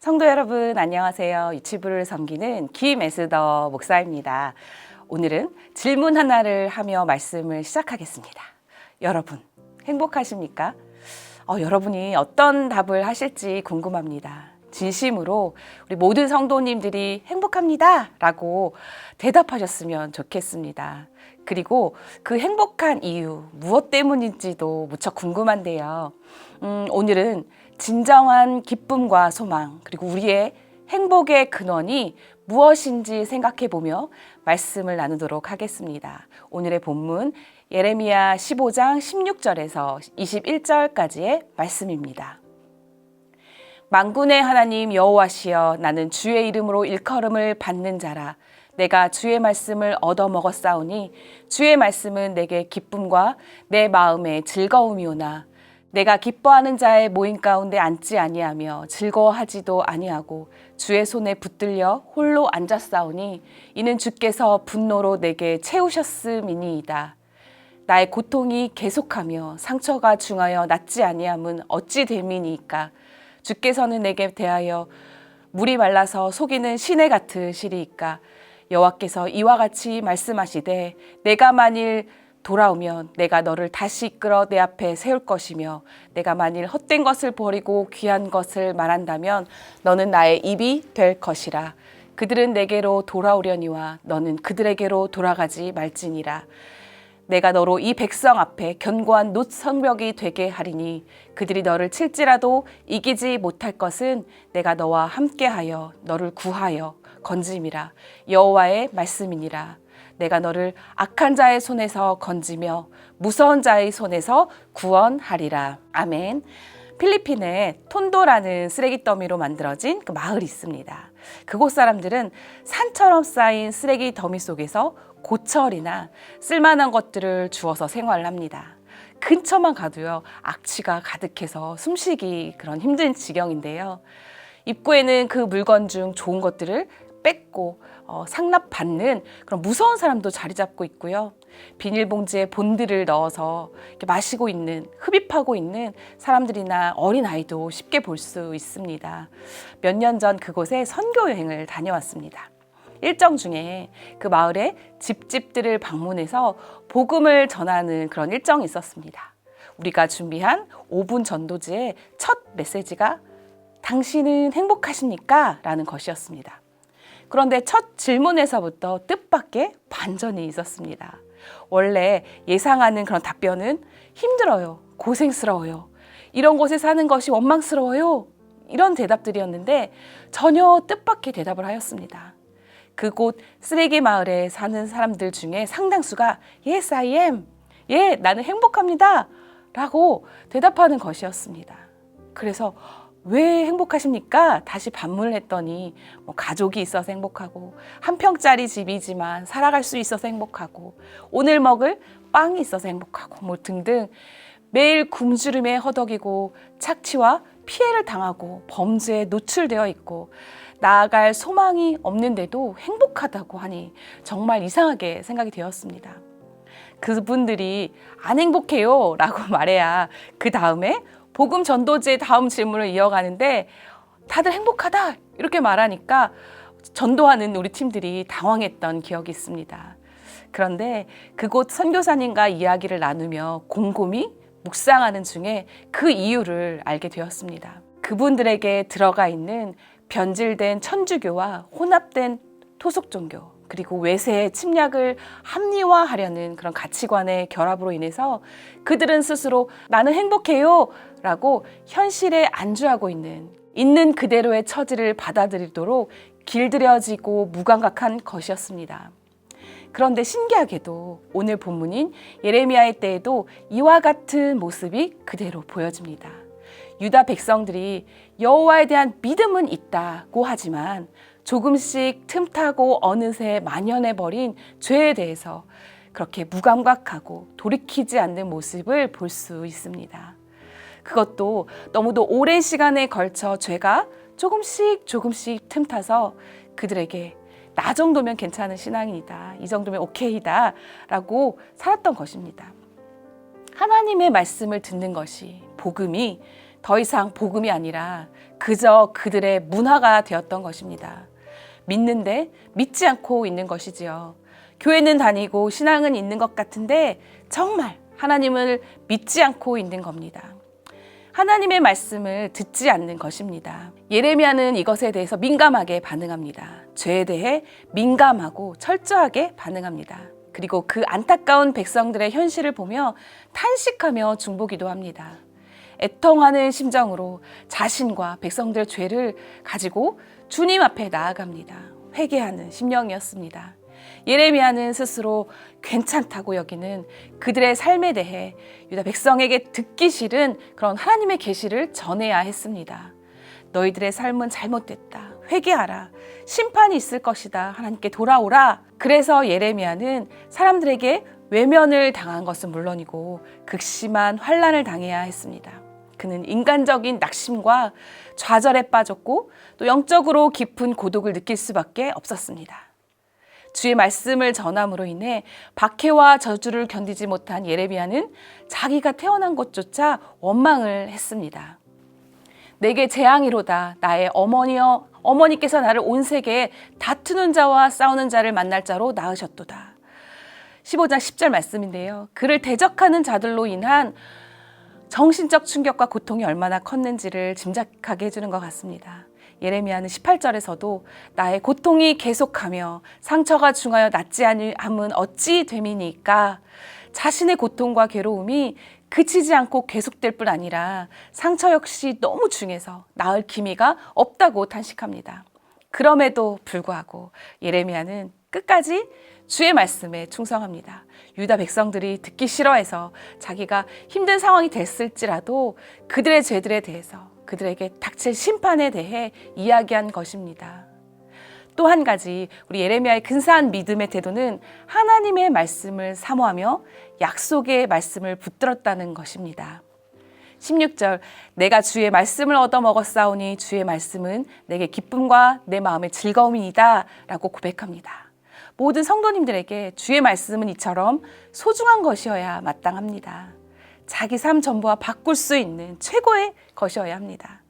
성도 여러분 안녕하세요. 유튜브를 섬기는 김에스더 목사입니다. 오늘은 질문 하나를 하며 말씀을 시작하겠습니다. 여러분 행복하십니까? 여러분이 어떤 답을 하실지 궁금합니다. 진심으로 우리 모든 성도님들이 행복합니다 라고 대답하셨으면 좋겠습니다. 그리고 그 행복한 이유 무엇 때문인지도 무척 궁금한데요. 오늘은 진정한 기쁨과 소망 그리고 우리의 행복의 근원이 무엇인지 생각해 보며 말씀을 나누도록 하겠습니다. 오늘의 본문 예레미야 15장 16절에서 21절까지의 말씀입니다. 만군의 하나님 여호와시여, 나는 주의 이름으로 일컬음을 받는 자라. 내가 주의 말씀을 얻어먹었사오니 주의 말씀은 내게 기쁨과 내 마음의 즐거움이오나 내가 기뻐하는 자의 모임 가운데 앉지 아니하며 즐거워하지도 아니하고 주의 손에 붙들려 홀로 앉았사오니 이는 주께서 분노로 내게 채우셨음이니이다. 나의 고통이 계속하며 상처가 중하여 낫지 아니함은 어찌 됨이니까. 주께서는 내게 대하여 물이 말라서 속이는 시내 같으시리이까. 여호와께서 이와 같이 말씀하시되 내가 만일 돌아오면 내가 너를 다시 이끌어 내 앞에 세울 것이며 내가 만일 헛된 것을 버리고 귀한 것을 말한다면 너는 나의 입이 될 것이라. 그들은 내게로 돌아오려니와 너는 그들에게로 돌아가지 말지니라. 내가 너로 이 백성 앞에 견고한 놋 성벽이 되게 하리니 그들이 너를 칠지라도 이기지 못할 것은 내가 너와 함께하여 너를 구하여 건짐이라. 여호와의 말씀이니라. 내가 너를 악한 자의 손에서 건지며 무서운 자의 손에서 구원하리라. 아멘. 필리핀에 톤도라는 쓰레기 더미로 만들어진 그 마을이 있습니다. 그곳 사람들은 산처럼 쌓인 쓰레기 더미 속에서 고철이나 쓸만한 것들을 주워서 생활을 합니다. 근처만 가도요, 악취가 가득해서 숨쉬기 그런 힘든 지경인데요. 입구에는 그 물건 중 좋은 것들을 뺏고 상납받는 그런 무서운 사람도 자리 잡고 있고요. 비닐봉지에 본드를 넣어서 이렇게 마시고 있는, 흡입하고 있는 사람들이나 어린아이도 쉽게 볼 수 있습니다. 몇 년 전 그곳에 선교 여행을 다녀왔습니다. 일정 중에 그 마을의 집들을 방문해서 복음을 전하는 그런 일정이 있었습니다. 우리가 준비한 5분 전도지의 첫 메시지가 당신은 행복하십니까? 라는 것이었습니다. 그런데 첫 질문에서부터 뜻밖의 반전이 있었습니다. 원래 예상하는 그런 답변은 힘들어요, 고생스러워요, 이런 곳에 사는 것이 원망스러워요, 이런 대답들이었는데 전혀 뜻밖의 대답을 하였습니다. 그곳 쓰레기 마을에 사는 사람들 중에 상당수가 Yes, I am. 예, 나는 행복합니다. 라고 대답하는 것이었습니다. 그래서 왜 행복하십니까? 다시 반문을 했더니 가족이 있어서 행복하고 한 평짜리 집이지만 살아갈 수 있어서 행복하고 오늘 먹을 빵이 있어서 행복하고 등등 매일 굶주림에 허덕이고 착취와 피해를 당하고 범죄에 노출되어 있고 나아갈 소망이 없는데도 행복하다고 하니 정말 이상하게 생각이 되었습니다. 그분들이 안 행복해요 라고 말해야 그 다음에 복음 전도지의 다음 질문을 이어가는데 다들 행복하다 이렇게 말하니까 전도하는 우리 팀들이 당황했던 기억이 있습니다. 그런데 그곳 선교사님과 이야기를 나누며 곰곰이 묵상하는 중에 그 이유를 알게 되었습니다. 그분들에게 들어가 있는 변질된 천주교와 혼합된 토속 종교 그리고 외세의 침략을 합리화하려는 그런 가치관의 결합으로 인해서 그들은 스스로 나는 행복해요 라고 현실에 안주하고 있는 그대로의 처지를 받아들이도록 길들여지고 무감각한 것이었습니다. 그런데 신기하게도 오늘 본문인 예레미야의 때에도 이와 같은 모습이 그대로 보여집니다. 유다 백성들이 여호와에 대한 믿음은 있다고 하지만 조금씩 틈타고 어느새 만연해버린 죄에 대해서 그렇게 무감각하고 돌이키지 않는 모습을 볼 수 있습니다. 그것도 너무도 오랜 시간에 걸쳐 죄가 조금씩 틈타서 그들에게 나 정도면 괜찮은 신앙이다, 이 정도면 오케이다 라고 살았던 것입니다. 하나님의 말씀을 듣는 것이 복음이 더 이상 복음이 아니라 그저 그들의 문화가 되었던 것입니다. 믿는데 믿지 않고 있는 것이지요. 교회는 다니고 신앙은 있는 것 같은데 정말 하나님을 믿지 않고 있는 겁니다. 하나님의 말씀을 듣지 않는 것입니다. 예레미야는 이것에 대해서 민감하게 반응합니다. 죄에 대해 민감하고 철저하게 반응합니다. 그리고 그 안타까운 백성들의 현실을 보며 탄식하며 중보기도 합니다. 애통하는 심정으로 자신과 백성들의 죄를 가지고 주님 앞에 나아갑니다. 회개하는 심령이었습니다. 예레미야는 스스로 괜찮다고 여기는 그들의 삶에 대해 유다 백성에게 듣기 싫은 그런 하나님의 계시를 전해야 했습니다. 너희들의 삶은 잘못됐다. 회개하라. 심판이 있을 것이다. 하나님께 돌아오라. 그래서 예레미야는 사람들에게 외면을 당한 것은 물론이고 극심한 환난을 당해야 했습니다. 그는 인간적인 낙심과 좌절에 빠졌고 또 영적으로 깊은 고독을 느낄 수밖에 없었습니다. 주의 말씀을 전함으로 인해 박해와 저주를 견디지 못한 예레미야는 자기가 태어난 것조차 원망을 했습니다. 내게 재앙이로다. 나의 어머니여, 어머니께서 나를 온 세계에 다투는 자와 싸우는 자를 만날 자로 낳으셨도다. 15장 10절 말씀인데요. 그를 대적하는 자들로 인한 정신적 충격과 고통이 얼마나 컸는지를 짐작하게 해주는 것 같습니다. 예레미야는 18절에서도 나의 고통이 계속하며 상처가 중하여 낫지 않음은 어찌 됨이니까 자신의 고통과 괴로움이 그치지 않고 계속될 뿐 아니라 상처 역시 너무 중해서 나을 기미가 없다고 탄식합니다. 그럼에도 불구하고 예레미야는 끝까지 주의 말씀에 충성합니다. 유다 백성들이 듣기 싫어해서 자기가 힘든 상황이 됐을지라도 그들의 죄들에 대해서 그들에게 닥칠 심판에 대해 이야기한 것입니다. 또 한 가지 우리 예레미야의 근사한 믿음의 태도는 하나님의 말씀을 사모하며 약속의 말씀을 붙들었다는 것입니다. 16절 내가 주의 말씀을 얻어먹었사오니 주의 말씀은 내게 기쁨과 내 마음의 즐거움이다 라고 고백합니다. 모든 성도님들에게 주의 말씀은 이처럼 소중한 것이어야 마땅합니다. 자기 삶 전부와 바꿀 수 있는 최고의 것이어야 합니다.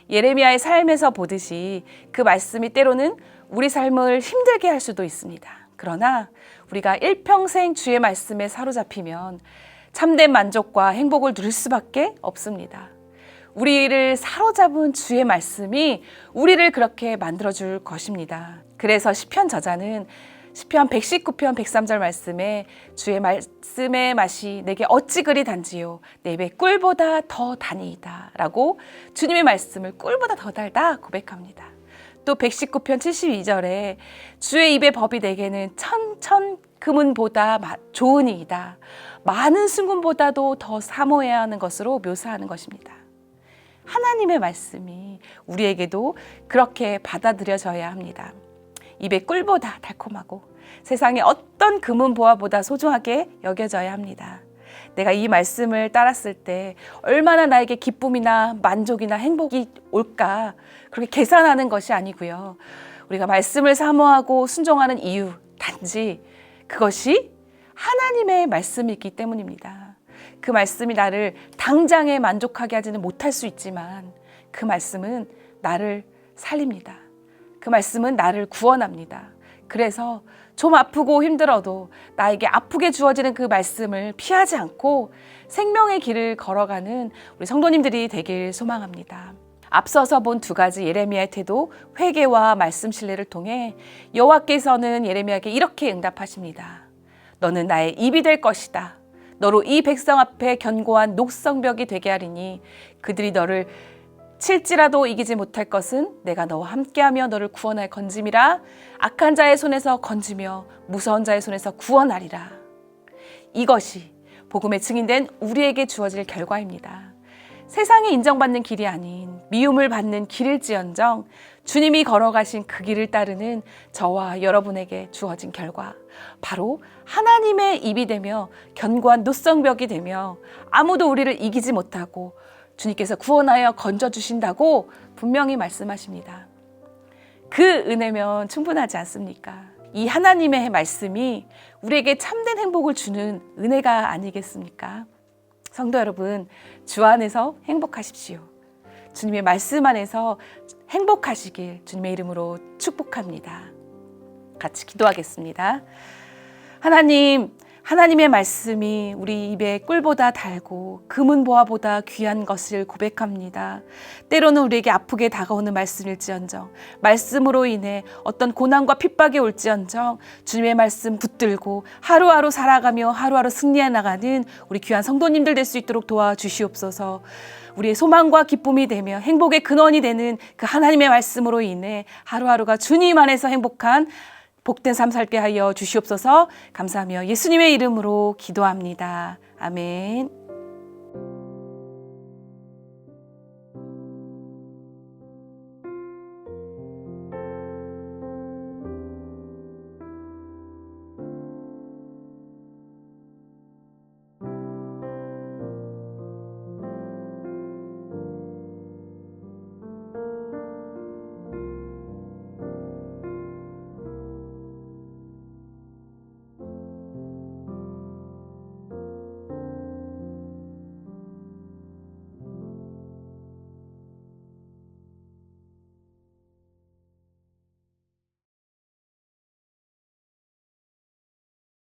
예레미야의 삶에서 보듯이 그 말씀이 때로는 우리 삶을 힘들게 할 수도 있습니다. 그러나 우리가 일평생 주의 말씀에 사로잡히면 참된 만족과 행복을 누릴 수밖에 없습니다. 우리를 사로잡은 주의 말씀이 우리를 그렇게 만들어줄 것입니다. 그래서 시편 저자는 시편 119편 103절 말씀에 주의 말씀의 맛이 내게 어찌 그리 단지요 내 입에 꿀보다 더 다니이다 라고 주님의 말씀을 꿀보다 더 달다 고백합니다. 또 119편 72절에 주의 입의 법이 내게는 천천 금은보다 좋으니이다. 많은 순금보다도 더 사모해야 하는 것으로 묘사하는 것입니다. 하나님의 말씀이 우리에게도 그렇게 받아들여져야 합니다. 입의 꿀보다 달콤하고 세상의 어떤 금은 보화보다 소중하게 여겨져야 합니다. 내가 이 말씀을 따랐을 때 얼마나 나에게 기쁨이나 만족이나 행복이 올까 그렇게 계산하는 것이 아니고요. 우리가 말씀을 사모하고 순종하는 이유 단지 그것이 하나님의 말씀이기 때문입니다. 그 말씀이 나를 당장에 만족하게 하지는 못할 수 있지만 그 말씀은 나를 살립니다. 그 말씀은 나를 구원합니다. 그래서 좀 아프고 힘들어도 나에게 아프게 주어지는 그 말씀을 피하지 않고 생명의 길을 걸어가는 우리 성도님들이 되길 소망합니다. 앞서서 본 두 가지 예레미야의 태도, 회개와 말씀 신뢰를 통해 여호와께서는 예레미야에게 이렇게 응답하십니다. 너는 나의 입이 될 것이다. 너로 이 백성 앞에 견고한 녹성벽이 되게 하리니 그들이 너를 칠지라도 이기지 못할 것은 내가 너와 함께하며 너를 구원할 건짐이라. 악한 자의 손에서 건지며 무서운 자의 손에서 구원하리라. 이것이 복음에 증인된 우리에게 주어질 결과입니다. 세상에 인정받는 길이 아닌 미움을 받는 길일지언정 주님이 걸어가신 그 길을 따르는 저와 여러분에게 주어진 결과, 바로 하나님의 입이 되며 견고한 노성벽이 되며 아무도 우리를 이기지 못하고 주님께서 구원하여 건져주신다고 분명히 말씀하십니다. 그 은혜면 충분하지 않습니까? 이 하나님의 말씀이 우리에게 참된 행복을 주는 은혜가 아니겠습니까? 성도 여러분, 주 안에서 행복하십시오. 주님의 말씀 안에서 행복하시길 주님의 이름으로 축복합니다. 같이 기도하겠습니다. 하나님, 하나님의 말씀이 우리 입에 꿀보다 달고 금은 보화보다 귀한 것을 고백합니다. 때로는 우리에게 아프게 다가오는 말씀일지언정, 말씀으로 인해 어떤 고난과 핍박이 올지언정 주님의 말씀 붙들고 하루하루 살아가며 하루하루 승리해 나가는 우리 귀한 성도님들 될 수 있도록 도와주시옵소서. 우리의 소망과 기쁨이 되며 행복의 근원이 되는 그 하나님의 말씀으로 인해 하루하루가 주님 안에서 행복한 복된 삶 살게 하여 주시옵소서. 감사하며 예수님의 이름으로 기도합니다. 아멘.